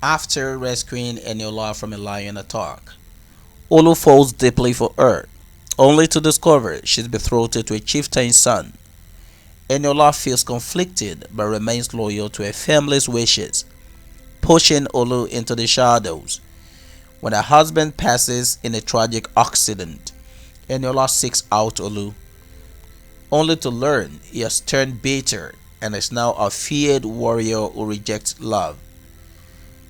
After rescuing Eniola from a lion attack, Olu falls deeply for her, only to discover she's betrothed to a chieftain's son. Eniola feels conflicted but remains loyal to her family's wishes, pushing Olu into the shadows. When her husband passes in a tragic accident, Eniola seeks out Olu, only to learn he has turned bitter and is now a feared warrior who rejects love.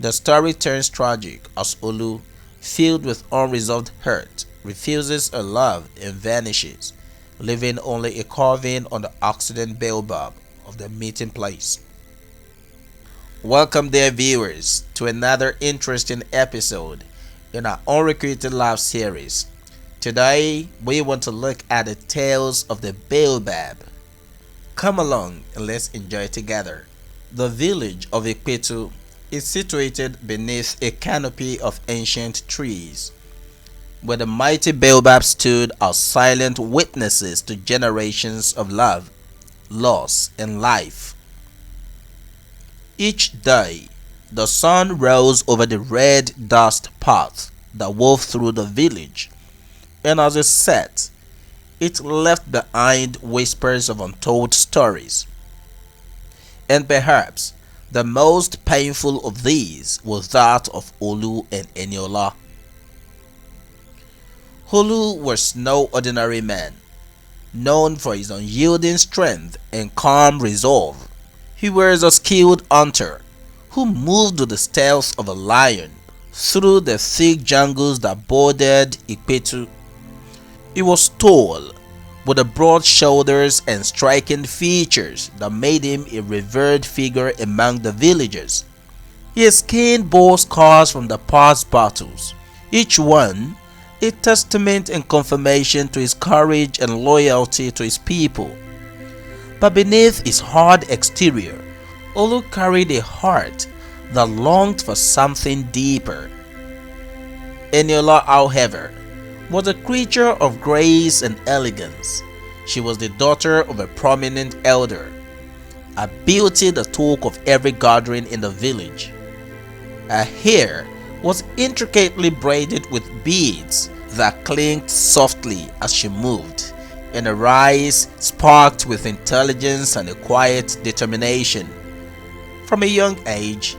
The story turns tragic as Olu, filled with unresolved hurt, refuses her love and vanishes, leaving only a carving on the accident BAOBAB of the meeting place. Welcome, dear viewers, to another interesting episode in our Unrecruited Love series. Today, we want to look at the tales of the BAOBAB. Come along and let's enjoy together. The village of Ikpetu is situated beneath a canopy of ancient trees, where the mighty BAOBAB stood as silent witnesses to generations of love, loss, and life. Each day, the sun rose over the red dust path that wove through the village, and as it set, it left behind whispers of untold stories. And perhaps the most painful of these was that of Olu and Eniola. Olu was no ordinary man, known for his unyielding strength and calm resolve. He was a skilled hunter who moved with the stealth of a lion through the thick jungles that bordered Ikpetu. He was tall, with the broad shoulders and striking features that made him a revered figure among the villagers. His skin bore scars from the past battles, each one a testament and confirmation to his courage and loyalty to his people. But beneath his hard exterior, Olu carried a heart that longed for something deeper. Eniola, however, was a creature of grace and elegance. She was the daughter of a prominent elder, a beauty the talk of every gathering in the village. Her hair was intricately braided with beads that clinked softly as she moved, and her eyes sparkled with intelligence and a quiet determination. From a young age,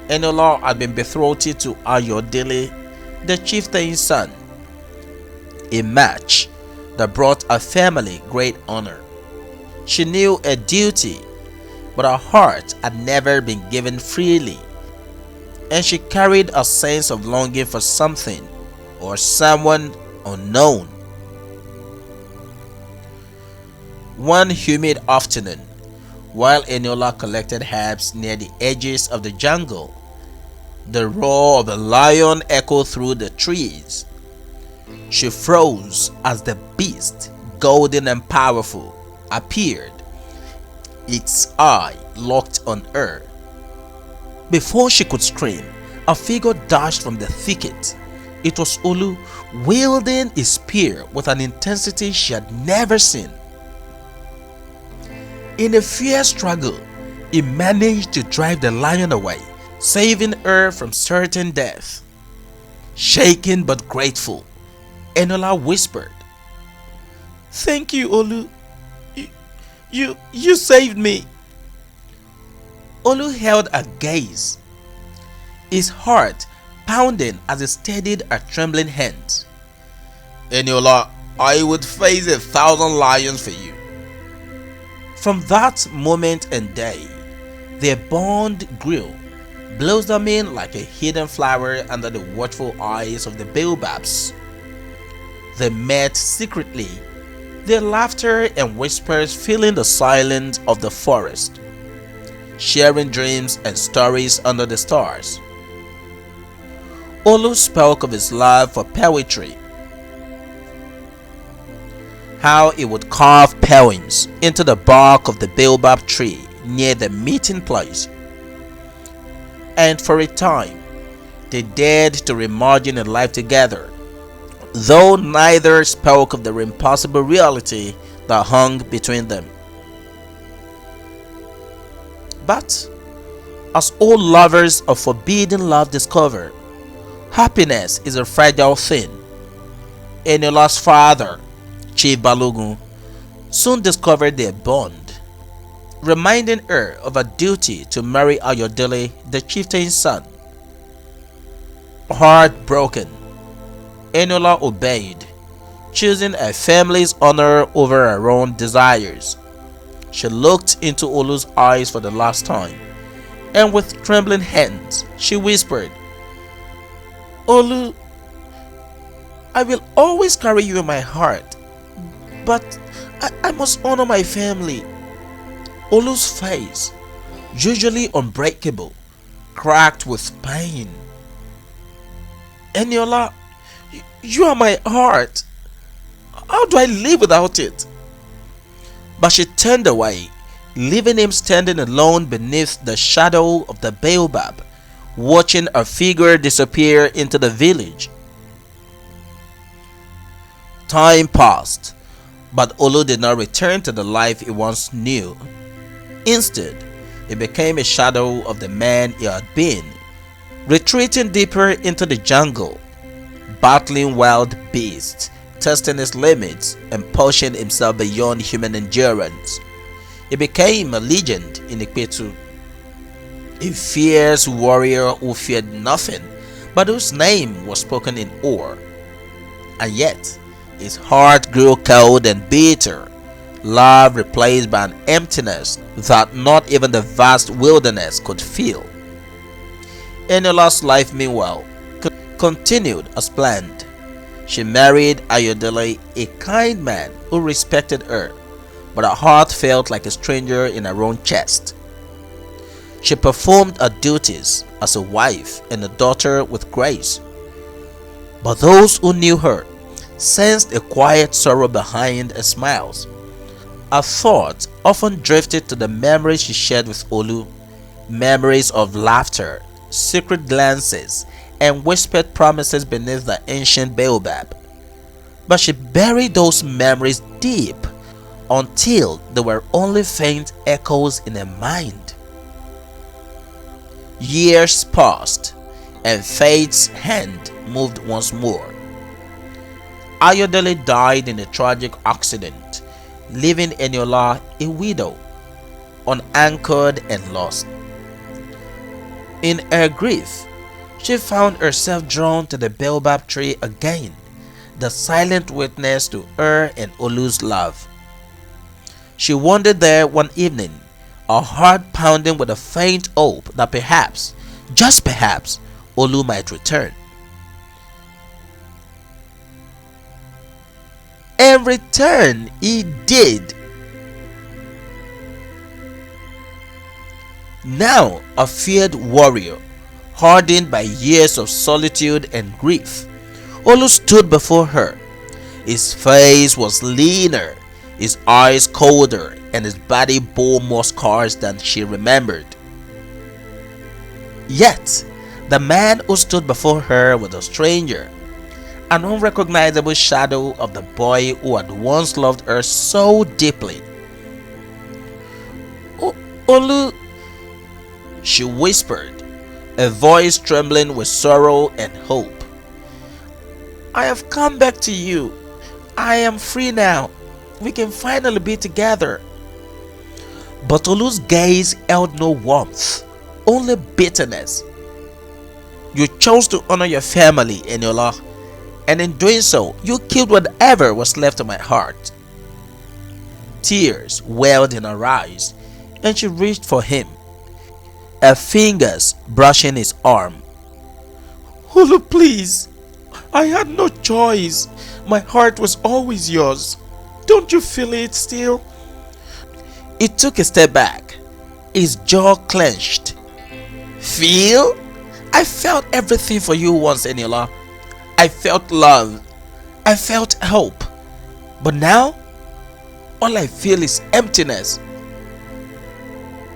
Eniola had been betrothed to Ayodele, the chieftain's son, a match that brought her family great honor. She knew her duty, but her heart had never been given freely, and she carried a sense of longing for something or someone unknown. One humid afternoon, while Eniola collected herbs near the edges of the jungle, the roar of a lion echoed through the trees. She froze as the beast, golden and powerful, appeared, its eye locked on her. Before she could scream, a figure dashed from the thicket. It was Olu, wielding his spear with an intensity she had never seen. In a fierce struggle, he managed to drive the lion away, saving her from certain death. Shaken but grateful, Eniola whispered, "Thank you, Olu. You saved me." Olu held her gaze, his heart pounding as he steadied her trembling hands. "Eniola, I would face 1,000 lions for you." From that moment and day, their bond grew, blossoming like a hidden flower under the watchful eyes of the BAOBABs. They met secretly, their laughter and whispers filling the silence of the forest, sharing dreams and stories under the stars. Olu spoke of his love for poetry, how he would carve poems into the bark of the BAOBAB tree near the meeting place. And for a time, they dared to reimagine a life together, though neither spoke of the impossible reality that hung between them. But As old lovers of forbidden love discover, happiness is a fragile thing. Eniola's father, Chief Balogun, soon discovered their bond, reminding her of her duty to marry Ayodele, the chieftain's son. Heartbroken, Eniola obeyed, choosing her family's honor over her own desires. She looked into Olu's eyes for the last time, and with trembling hands, she whispered, "Olu, I will always carry you in my heart, but I must honor my family." Olu's face, usually unbreakable, cracked with pain. "Eniola, you are my heart. How do I live without it?" But she turned away, leaving him standing alone beneath the shadow of the baobab, watching her figure disappear into the village. Time passed, but Olu did not return to the life he once knew. Instead, he became a shadow of the man he had been, retreating deeper into the jungle, battling wild beasts, testing his limits, and pushing himself beyond human endurance. He became a legend in Ikpetu, a fierce warrior who feared nothing, but whose name was spoken in awe. And yet, his heart grew cold and bitter, love replaced by an emptiness that not even the vast wilderness could fill. Eniola's life, meanwhile, continued as planned. She married Ayodele, a kind man who respected her, but her heart felt like a stranger in her own chest. She performed her duties as a wife and a daughter with grace, but those who knew her sensed a quiet sorrow behind her smiles. Her thoughts often drifted to the memories she shared with Olu, memories of laughter, secret glances, and whispered promises beneath the ancient baobab. But she buried those memories deep until they were only faint echoes in her mind. Years passed, and fate's hand moved once more. Ayodele died in a tragic accident, leaving Eniola a widow, unanchored and lost. In her grief, she found herself drawn to the baobab tree again, the silent witness to her and Olu's love. She wandered there one evening, her heart pounding with a faint hope that perhaps, just perhaps, Olu might return. And return he did. Now a feared warrior, hardened by years of solitude and grief, Olu stood before her. His face was leaner, his eyes colder, and his body bore more scars than she remembered. Yet, the man who stood before her was a stranger, an unrecognizable shadow of the boy who had once loved her so deeply. "Olu," she whispered, a voice trembling with sorrow and hope. "I have come back to you. I am free now. We can finally be together." But Olu's gaze held no warmth, only bitterness. "You chose to honor your family, Eniola, and in doing so, you killed whatever was left of my heart." Tears welled in her eyes, and she reached for him, her fingers brushing his arm. "Olu, please. I had no choice. My heart was always yours. Don't you feel it still?" He took a step back, his jaw clenched. "Feel? I felt everything for you once, Eniola. I felt love. I felt hope. But now, all I feel is emptiness."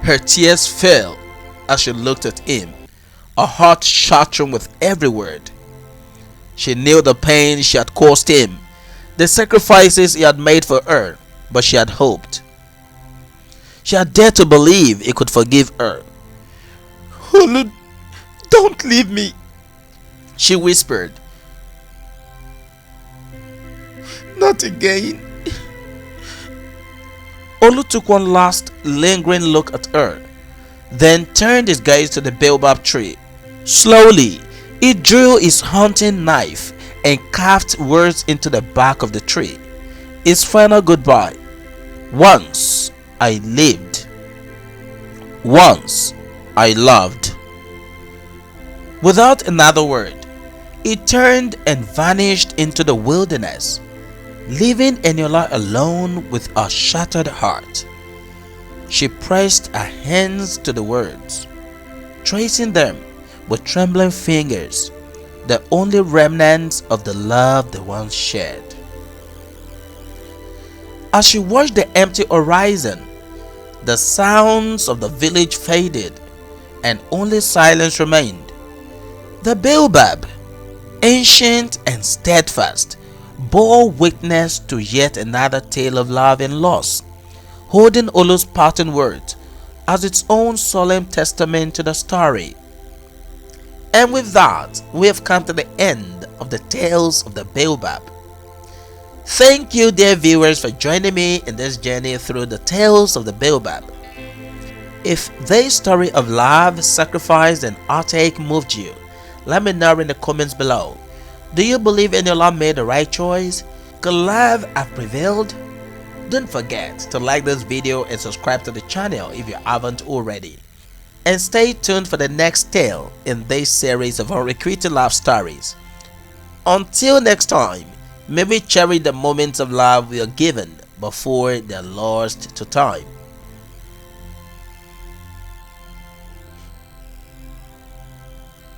Her tears fell as she looked at him, her heart shattering with every word. She knew the pain she had caused him, the sacrifices he had made for her, but she had hoped. She had dared to believe he could forgive her. Olu, don't leave me, she whispered. Not again. Olu took one last lingering look at her, then turned his gaze to the baobab tree. Slowly, he drew his hunting knife and carved words into the bark of the tree. His final goodbye. Once I lived. Once I loved. Without another word, he turned and vanished into the wilderness, leaving Eniola alone with a shattered heart. She pressed her hands to the words, tracing them with trembling fingers, the only remnants of the love they once shared. As she watched the empty horizon, the sounds of the village faded and only silence remained. The baobab, ancient and steadfast, bore witness to yet another tale of love and loss, holding Olu's parting words as its own solemn testament to the story. And with that, we have come to the end of the tales of the baobab. Thank you, dear viewers, for joining me in this journey through the tales of the baobab. If this story of love, sacrifice, and heartache moved you, let me know in the comments below. Do you believe Eniola made the right choice? Could love have prevailed? Don't forget to like this video and subscribe to the channel if you haven't already. And stay tuned for the next tale in this series of unrequited love stories. Until next time, may we cherish the moments of love we are given before they're lost to time.